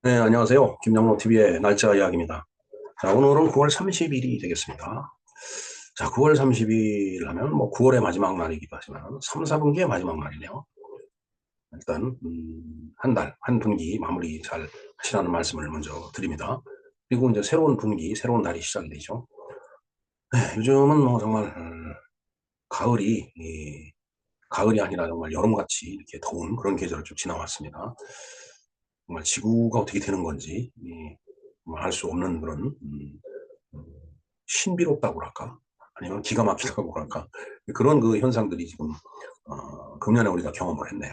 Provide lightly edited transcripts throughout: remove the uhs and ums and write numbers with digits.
네, 안녕하세요. 김영로TV의 날짜 이야기입니다. 자, 오늘은 9월 30일이 되겠습니다. 자, 9월 30일 하면 뭐 9월의 마지막 날이기도 하지만 3, 4분기의 마지막 날이네요. 일단, 한 달, 한 분기 마무리 잘 하시라는 말씀을 먼저 드립니다. 그리고 이제 새로운 분기, 새로운 달이 시작이 되죠. 네, 요즘은 뭐 정말, 가을이, 가을이 아니라 정말 여름같이 이렇게 더운 그런 계절을 좀 지나왔습니다. 정말 지구가 어떻게 되는 건지, 알 수 없는 그런, 음, 신비롭다고 할까? 아니면 기가 막히다고 할까? 그런 그 현상들이 지금 금년에 우리가 경험을 했네요.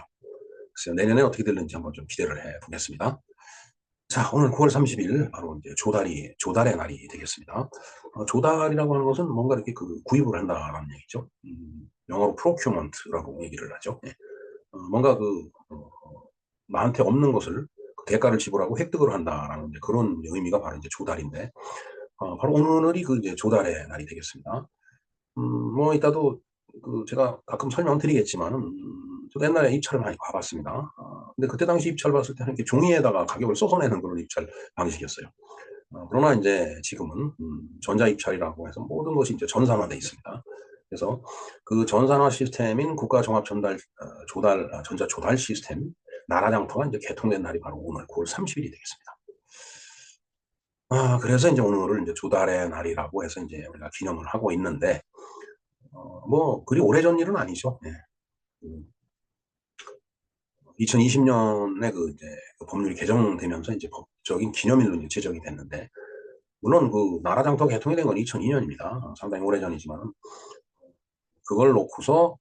그래서 내년에 어떻게 될는지 한번 좀 기대를 해 보겠습니다. 자, 오늘 9월 30일 바로 이제 조달의 날이 되겠습니다. 조달이라고 하는 것은 뭔가 이렇게 그 구입을 한다라는 얘기죠. 영어로 procurement라고 얘기를 하죠. 예. 뭔가 나한테 없는 것을 그 대가를 지불하고 획득을 한다라는 이제 그런 의미가 바로 이제 조달인데, 바로 오늘이 그 이제 조달의 날이 되겠습니다. 뭐 이따도 그 제가 가끔 설명드리겠지만, 저도 옛날에 입찰을 많이 봐봤습니다. 근데 그때 당시 입찰 봤을 때는 이렇게 종이에다가 가격을 써서 내는 그런 입찰 방식이었어요. 그러나 이제 지금은 전자 입찰이라고 해서 모든 것이 이제 전산화돼 있습니다. 그래서 그 전산화 시스템인 전자 조달 시스템 나라장터가 이제 개통된 날이 바로 오늘 9월 30일이 되겠습니다. 그래서 이제 오늘을 이제 조달의 날이라고 해서 이제 우리가 기념을 하고 있는데, 뭐, 그리 오래전 일은 아니죠. 예. 2020년에 그 이제 그 법률이 개정되면서 이제 법적인 기념일로 이제 제정이 됐는데, 물론 그 나라장터 개통이 된 건 2002년입니다. 상당히 오래전이지만, 그걸 놓고서,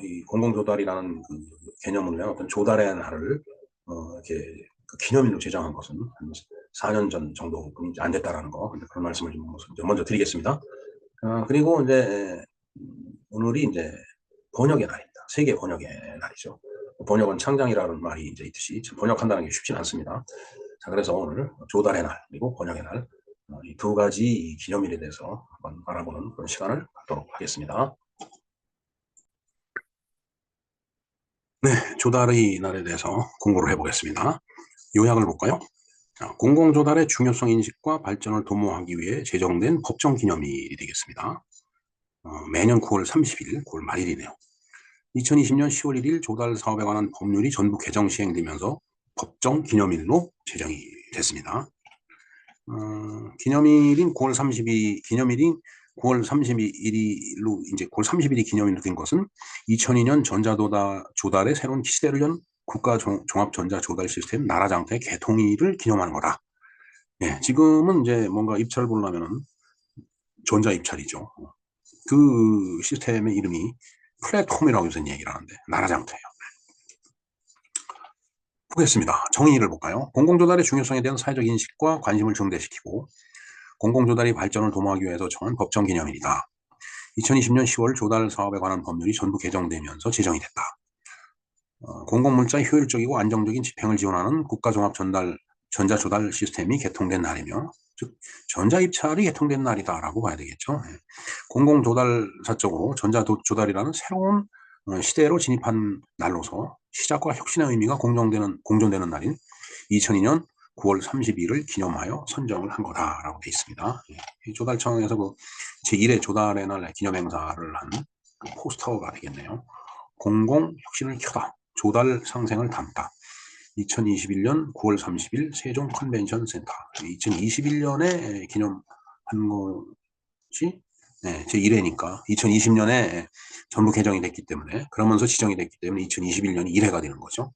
이 공공조달이라는 그 개념을 위한 어떤 조달의 날을, 이렇게 그 기념일로 제정한 것은 한 4년 전 정도 이제 안 됐다라는 거, 그런 말씀을 좀 먼저 드리겠습니다. 그리고 이제 오늘이 이제 번역의 날입니다. 세계 번역의 날이죠. 번역은 창장이라는 말이 이제 있듯이 번역한다는 게 쉽진 않습니다. 자, 그래서 오늘 조달의 날 그리고 번역의 날, 이 두 가지 기념일에 대해서 한번 알아보는 그런 시간을 갖도록 하겠습니다. 네, 조달의 날에 대해서 공부를 해보겠습니다. 요약을 볼까요? 자, 공공조달의 중요성 인식과 발전을 도모하기 위해 제정된 법정 기념일이 되겠습니다. 매년 9월 30일, 9월 말일이네요. 2020년 10월 1일 조달 사업에 관한 법률이 전부 개정 시행되면서 법정 기념일로 제정이 됐습니다. 기념일인 9월 30일, 기념일인 9월 31일로 이제 9월 30일이 기념일로 된 것은 2002년 조달의 새로운 시대를 연 국가 종합 전자 조달 시스템 나라장터의 개통일을 기념하는 거다. 예, 지금은 이제 뭔가 입찰을 보려면은 전자 입찰이죠. 그 시스템의 이름이 플랫폼이라고 요새 얘기를 하는데 나라장터예요. 보겠습니다. 정의를 볼까요? 공공조달의 중요성에 대한 사회적 인식과 관심을 증대시키고 공공조달의 발전을 도모하기 위해서 정한 법정 기념일이다. 2020년 10월 조달 사업에 관한 법률이 전부 개정되면서 제정이 됐다. 공공물자의 효율적이고 안정적인 집행을 지원하는 전자조달 시스템이 개통된 날이며, 즉 전자입찰이 개통된 날이다라고 봐야 되겠죠. 공공조달사적으로 전자조달이라는 새로운 시대로 진입한 날로서 시작과 혁신의 의미가 공존되는 날인 2002년 9월 30일을 기념하여 선정을 한 거다라고 되어 있습니다. 이 조달청에서 그 제1회 조달의 날 기념행사를 한 포스터가 되겠네요. 공공혁신을 켜다. 조달 상생을 담다. 2021년 9월 30일 세종 컨벤션 센터. 2021년에 기념한 것이 제1회니까 2020년에 전부 개정이 됐기 때문에, 그러면서 지정이 됐기 때문에 2021년이 1회가 되는 거죠.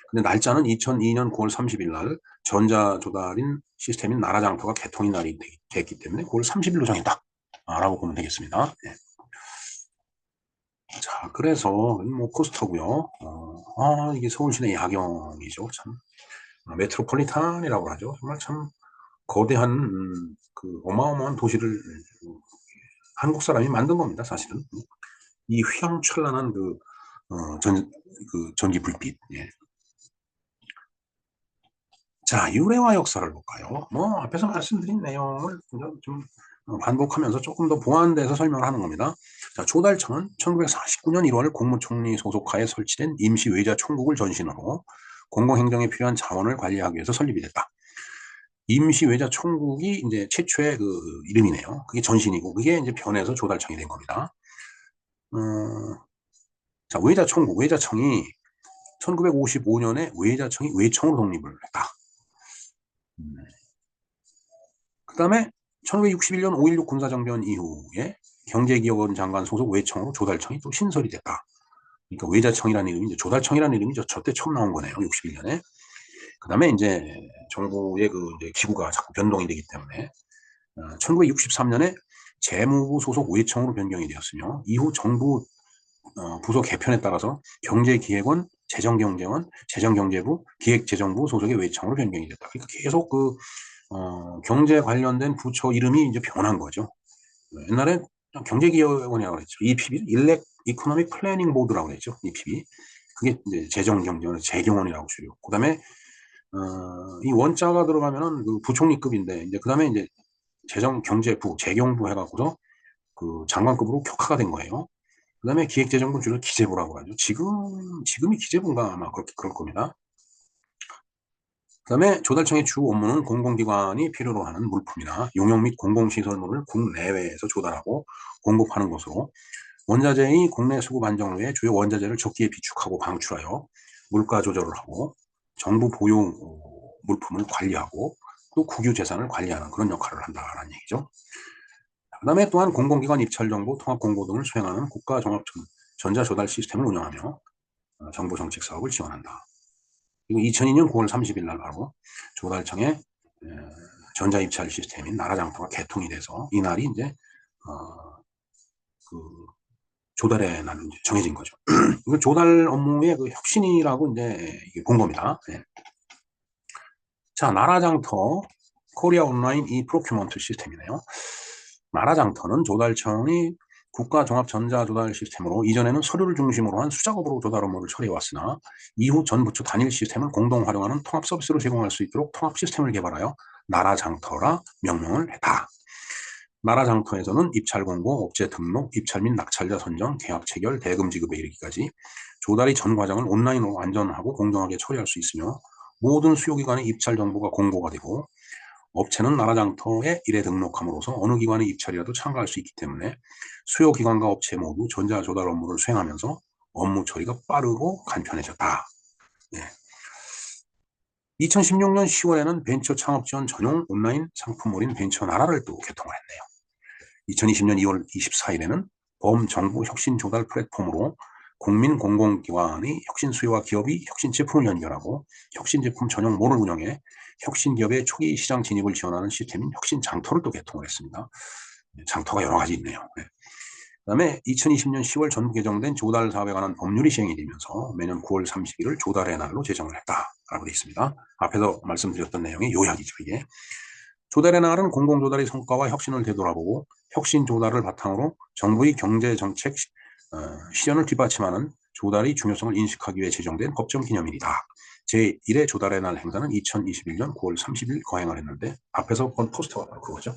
근데 날짜는 2002년 9월 30일 날 전자조달인 시스템인 나라장터가 개통인 날이 됐기 때문에 9월 30일로 정했다 라고 보면 되겠습니다. 네. 자, 그래서 뭐 포스터고요. 이게 서울시내 야경이죠. 참 메트로폴리탄이라고 하죠. 정말 참 거대한 그 어마어마한 도시를 한국 사람이 만든 겁니다. 사실은 이 휘황찬란한 그 전기 불빛. 예. 자, 유래와 역사를 볼까요? 뭐 앞에서 말씀드린 내용을 좀 반복하면서 조금 더 보완돼서 설명을 하는 겁니다. 자, 조달청은 1949년 1월 국무총리 소속하에 설치된 임시 외자 총국을 전신으로 공공행정에 필요한 자원을 관리하기 위해서 설립이 됐다. 임시외자총국이 이제 최초의 그 이름이네요. 그게 전신이고, 그게 이제 변해서 조달청이 된 겁니다. 자, 외자총국, 외자청이 1955년에 외자청이 외청으로 독립을 했다. 그 다음에 1961년 5.16 군사정변 이후에 경제기업원 장관 소속 외청으로 조달청이 또 신설이 됐다. 그러니까 외자청이라는 이름이 이제 조달청이라는 이름이 저때 처음 나온 거네요. 61년에. 그 다음에 이제 정부의 그 이제 기구가 자꾸 변동이 되기 때문에 1963년에 재무부 소속 외청으로 변경이 되었으며 이후 정부 부서 개편에 따라서 경제기획원, 재정경제원, 재정경제부, 기획재정부 소속의 외청으로 변경이 됐다. 그러니까 계속 그 경제 관련된 부처 이름이 이제 변한 거죠. 옛날에 경제기획원이라고 그랬죠. EPB, 일렉 이코노믹 플래닝 보드라고 그랬죠. EPB. 그게 이제 재정경제원, 재경원이라고 줄여. 그다음에 이 원자가 들어가면은 그 부총리급인데 이제 그다음에 이제 재정경제부, 재경부 해갖고서 그 장관급으로 격하가 된 거예요. 그다음에 기획재정부 줄여 기재부라고 하죠. 지금이 기재부인가 아마 그렇게 그럴 겁니다. 그다음에 조달청의 주 업무는 공공기관이 필요로 하는 물품이나 용역 및 공공시설물을 국내외에서 조달하고 공급하는 것으로 원자재의 국내 수급 안정을 위해 주요 원자재를 적기에 비축하고 방출하여 물가 조절을 하고 정부 보유 물품을 관리하고 또 국유 재산을 관리하는 그런 역할을 한다는 얘기죠. 그 다음에 또한 공공기관 입찰정보, 통합공고 등을 수행하는 국가종합전자조달 시스템을 운영하며 정부 정책 사업을 지원한다. 그리고 2002년 9월 30일 날 바로 조달청의 전자입찰 시스템인 나라장터가 개통이 돼서 이날이 이제 그 조달의 날로 이제 정해진 거죠. 이거 조달 업무의 그 혁신이라고 이제 본 겁니다. 네. 자, 나라장터 코리아 온라인 이 프로큐먼트 시스템이네요. 나라장터는 조달청이 국가종합전자조달 시스템으로 이전에는 서류를 중심으로 한 수작업으로 조달 업무를 처리해왔으나 이후 전 부처 단일 시스템을 공동 활용하는 통합 서비스로 제공할 수 있도록 통합 시스템을 개발하여 나라장터라 명명을 했다. 나라장터에서는 입찰 공고, 업체 등록, 입찰 및 낙찰자 선정, 계약 체결, 대금 지급에 이르기까지 조달의 전 과정을 온라인으로 안전하고 공정하게 처리할 수 있으며 모든 수요기관의 입찰 정보가 공고가 되고 업체는 나라장터에 일에 등록함으로써 어느 기관의 입찰이라도 참가할 수 있기 때문에 수요기관과 업체 모두 전자조달 업무를 수행하면서 업무 처리가 빠르고 간편해졌다. 네. 2016년 10월에는 벤처 창업 지원 전용 온라인 상품몰인 벤처나라를 또 개통을 했네요. 2020년 2월 24일에는 범정부 혁신 조달 플랫폼으로 국민 공공기관의 혁신 수요와 기업이 혁신 제품을 연결하고 혁신 제품 전용 몰을 운영해 혁신 기업의 초기 시장 진입을 지원하는 시스템인 혁신 장터를 또 개통을 했습니다. 장터가 여러 가지 있네요. 네. 그다음에 2020년 10월 전부 개정된 조달 사업에 관한 법률이 시행이 되면서 매년 9월 30일을 조달의 날로 제정을 했다라고 되어 있습니다. 앞에서 말씀드렸던 내용의 요약이죠, 이게. 조달의 날은 공공조달의 성과와 혁신을 되돌아보고 혁신 조달을 바탕으로 정부의 경제정책 실현을 뒷받침하는 조달의 중요성을 인식하기 위해 제정된 법정기념일이다. 제1회 조달의 날 행사는 2021년 9월 30일 거행을 했는데 앞에서 본 포스터가 바로 그거죠.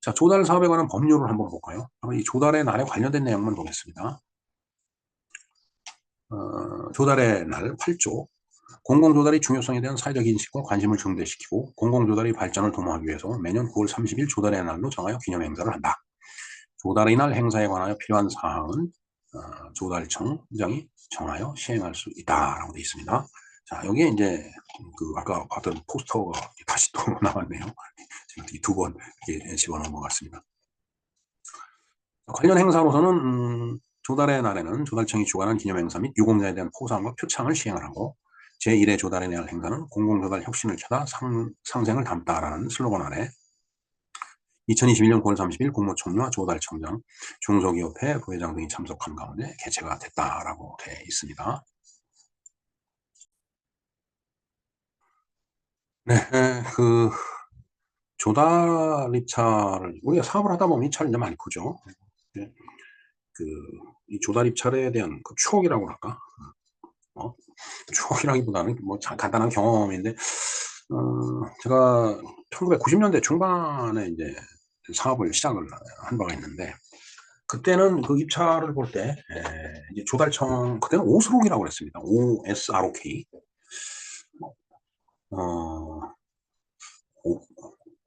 자, 조달 사업에 관한 법률을 한번 볼까요? 이 조달의 날에 관련된 내용만 보겠습니다. 조달의 날 8조. 공공조달의 중요성에 대한 사회적 인식과 관심을 증대시키고 공공조달의 발전을 도모하기 위해서 매년 9월 30일 조달의 날로 정하여 기념행사를 한다. 조달의 날 행사에 관하여 필요한 사항은 조달청장이 정하여 시행할 수 있다라고 되어 있습니다. 자, 여기에 이제 그 아까 봤던 포스터가 다시 또 나왔네요. 제가 두 번 집어넣은 것 같습니다. 관련 행사로서는 조달의 날에는 조달청이 주관한 기념행사 및 유공자에 대한 포상과 표창을 시행을 하고 제1회 조달의 날 행사는 공공조달 혁신을 켜다 상생을 담다라는 슬로건 아래 2021년 9월 30일 국무총리와 조달청장, 중소기업회 부회장 등이 참석한 가운데 개최가 됐다라고 되어 있습니다. 네, 그 조달 입찰을 우리가 사업을 하다 보면 입찰이 이제 많이 크죠. 네, 이 조달 입찰에 대한 그 추억이라고 할까? 추억이라기보다는 뭐 간단한 경험인데, 제가 1990년대 중반에 이제 사업을 시작을 한 바가 있는데, 그때는 그 입찰을 볼 때, 이제 조달청, 그때는 오스록이라고 그랬습니다. OSROK. 어, 오,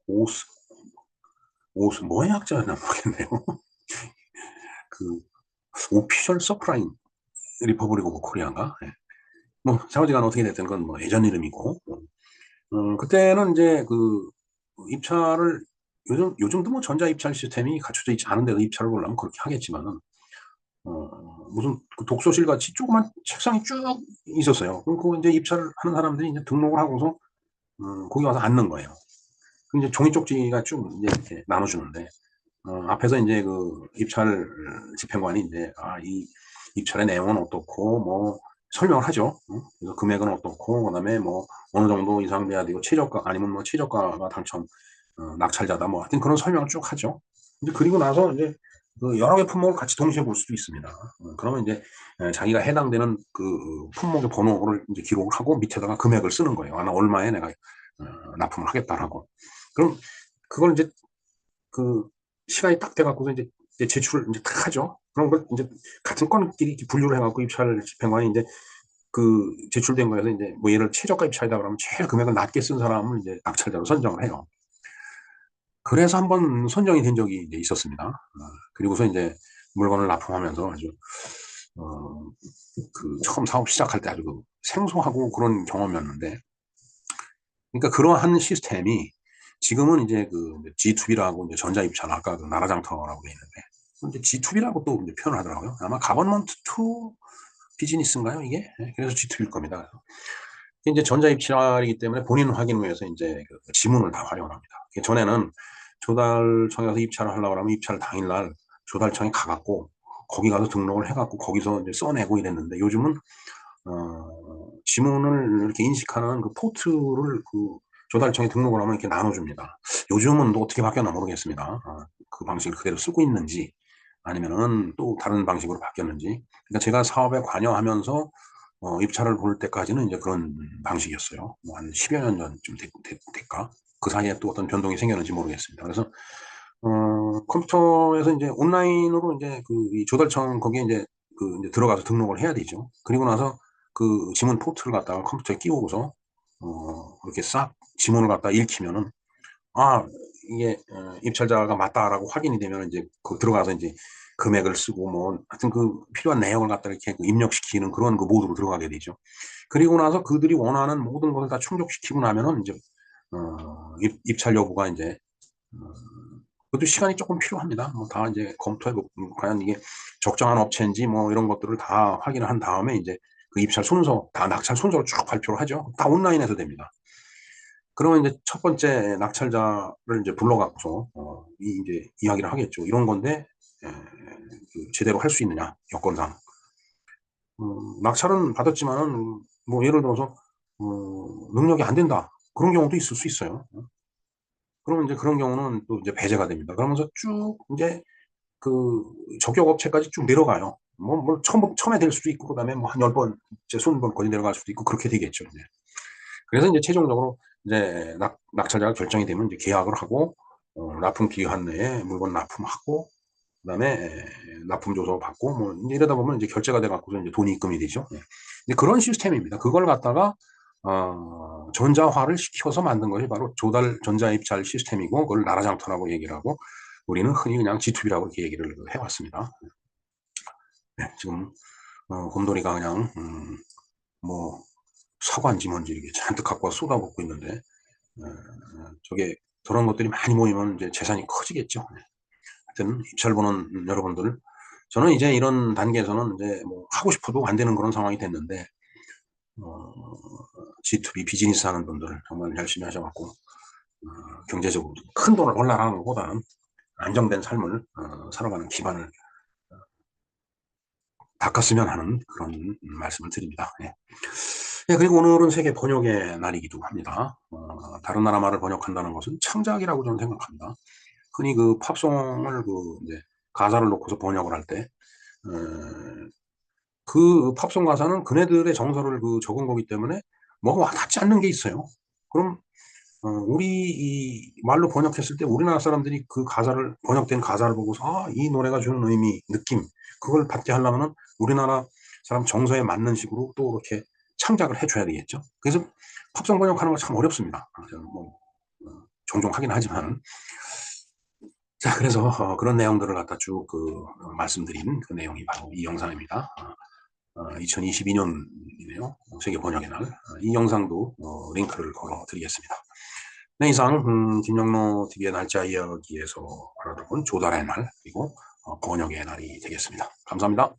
오스, 뭐의 학자였나 모르겠네요. 그, 오피셜 서프라임 리퍼블릭 오브 코리아인가? 예. 뭐, 자우지간 어떻게 됐든 건 뭐 예전 이름이고, 그때는 이제 그 입찰을 요즘도 뭐 전자 입찰 시스템이 갖춰져 있지 않은 데서 입찰을 보려면 그렇게 하겠지만은, 무슨 그 독서실 같이 조그만 책상이 쭉 있었어요. 그럼 그 이제 입찰을 하는 사람들이 이제 등록을 하고서, 거기 와서 앉는 거예요. 그럼 이제 종이 쪽지가 쭉 이제 이렇게 나눠주는데, 앞에서 이제 그 입찰 집행관이 이제, 이 입찰의 내용은 어떻고, 뭐, 설명을 하죠. 그래서 금액은 어떻고, 그 다음에 뭐, 어느 정도 이상 돼야 되고, 최저가, 아니면 뭐, 최저가가 당첨, 낙찰자다. 뭐, 하여튼 그런 설명을 쭉 하죠. 이제 그리고 나서 이제 그 여러 개 품목을 같이 동시에 볼 수도 있습니다. 그러면 이제 자기가 해당되는 그 품목의 번호를 이제 기록을 하고 밑에다가 금액을 쓰는 거예요. 나 얼마에 내가 납품을 하겠다라고. 그럼 그걸 이제 그 시간이 딱 돼갖고서 이제 제출을 이제 딱 하죠. 그럼 그 이제 같은 건끼리 이렇게 분류를 해갖고 입찰 집행관이 이제 그 제출된 거에서 이제 뭐 예를 최저가 입찰이다 그러면 제일 금액을 낮게 쓴 사람을 이제 낙찰자로 선정을 해요. 그래서 한번 선정이 된 적이 이제 있었습니다. 그리고서 이제 물건을 납품하면서 아주 어, 그 처음 사업 시작할 때 아주 그 생소하고 그런 경험이었는데, 그러니까 그러한 시스템이 지금은 이제 그 G2B라고 이제 전자입찰 아까 그 나라장터라고 돼 있는데 이제 G2B라고 또 이제 표현을 하더라고요. 아마 가버먼트 투 비즈니스인가요 이게? 네, 그래서 G2B일 겁니다. 이제 전자입찰이기 때문에 본인 확인을 위해서 이제 그 지문을 다 활용합니다. 전에는 조달청에 가서 입찰을 하려고 하면 입찰 당일날 조달청에 가갖고 거기 가서 등록을 해갖고 거기서 이제 써내고 이랬는데, 요즘은 지문을 이렇게 인식하는 그 포트를 그 조달청에 등록을 하면 이렇게 나눠줍니다. 요즘은 또 어떻게 바뀌었나 모르겠습니다. 그 방식을 그대로 쓰고 있는지 아니면은 또 다른 방식으로 바뀌었는지. 그러니까 제가 사업에 관여하면서 입찰을 볼 때까지는 이제 그런 방식이었어요. 뭐 한 10여 년 전쯤 될까? 그 사이에 또 어떤 변동이 생겼는지 모르겠습니다. 그래서 컴퓨터에서 이제 온라인으로 이제 그 조달청 거기에 이제 들어가서 등록을 해야 되죠. 그리고 나서 그 지문 포트를 갖다가 컴퓨터에 끼우고서 이렇게 싹 지문을 갖다 읽히면은, 아 이게 입찰자가 맞다라고 확인이 되면 이제 그 들어가서 이제 금액을 쓰고 뭐 하여튼 그 필요한 내용을 갖다 이렇게 그 입력시키는 그런 그 모드로 들어가게 되죠. 그리고 나서 그들이 원하는 모든 것을 다 충족시키고 나면은 이제 입찰 여부가 이제 그것도 시간이 조금 필요합니다. 뭐 다 이제 검토해보고 과연 이게 적정한 업체인지 뭐 이런 것들을 다 확인을 한 다음에 이제 그 입찰 순서 다 낙찰 순서로 쭉 발표를 하죠. 다 온라인에서 됩니다. 그러면 이제 첫 번째 낙찰자를 이제 불러갖고서 이제 이야기를 하겠죠. 이런 건데 그 제대로 할 수 있느냐 여건상. 낙찰은 받았지만은 뭐 예를 들어서 능력이 안 된다 그런 경우도 있을 수 있어요. 그러면 이제 그런 경우는 또 이제 배제가 됩니다. 그러면서 쭉 이제 그 적격 업체까지 쭉 내려가요. 뭐 처음에 될 수도 있고 그다음에 뭐 한 10번, 이제 20번까지 내려갈 수도 있고 그렇게 되겠죠. 이제. 그래서 이제 최종적으로 이제 낙찰자가 결정이 되면 이제 계약을 하고 납품 기한 내에 물건 납품하고 그다음에 납품 조서 받고 뭐 이러다 보면 이제 결제가 돼 갖고서 이제 돈이 입금이 되죠. 예. 이제 그런 시스템입니다. 그걸 갖다가 전자화를 시켜서 만든 것이 바로 조달 전자입찰 시스템이고, 그걸 나라장터라고 얘기를 하고 우리는 흔히 그냥 G2B라고 이렇게 얘기를 해왔습니다. 네, 지금 곰돌이가 그냥 뭐 사과인지 뭔지 이렇게 잔뜩 갖고 와 쏟아붓고 있는데, 저게 저런 것들이 많이 모이면 이제 재산이 커지겠죠. 네. 하여튼 입찰 보는 여러분들, 저는 이제 이런 단계에서는 이제 뭐 하고 싶어도 안 되는 그런 상황이 됐는데, G2B 비즈니스 하는 분들 정말 열심히 하셔갖고 경제적으로 큰 돈을 벌라는 것보다는 안정된 삶을 살아가는 기반을 닦았으면 하는 그런 말씀을 드립니다. 예. 예, 그리고 오늘은 세계 번역의 날이기도 합니다. 다른 나라 말을 번역한다는 것은 창작이라고 저는 생각합니다. 흔히 그 팝송을 그 이제 가사를 놓고서 번역을 할 때, 그 팝송 가사는 그네들의 정서를 그 적은 거기 때문에 뭐가 와닿지 않는 게 있어요. 그럼 우리 이 말로 번역했을 때 우리나라 사람들이 그 가사를 번역된 가사를 보고서 이 노래가 주는 의미, 느낌 그걸 받게 하려면은 우리나라 사람 정서에 맞는 식으로 또 이렇게 창작을 해줘야 되겠죠. 그래서 팝송 번역하는 거 참 어렵습니다. 저는 뭐 종종 하긴 하지만. 자, 그래서 그런 내용들을 갖다 쭉 말씀드린 그 내용이 바로 이 영상입니다. 2022년이네요. 세계 번역의 날. 이 영상도 링크를 걸어 드리겠습니다. 네, 이상 김영로 TV의 날짜 이야기에서 알아본 조달의 날 그리고 번역의 날이 되겠습니다. 감사합니다.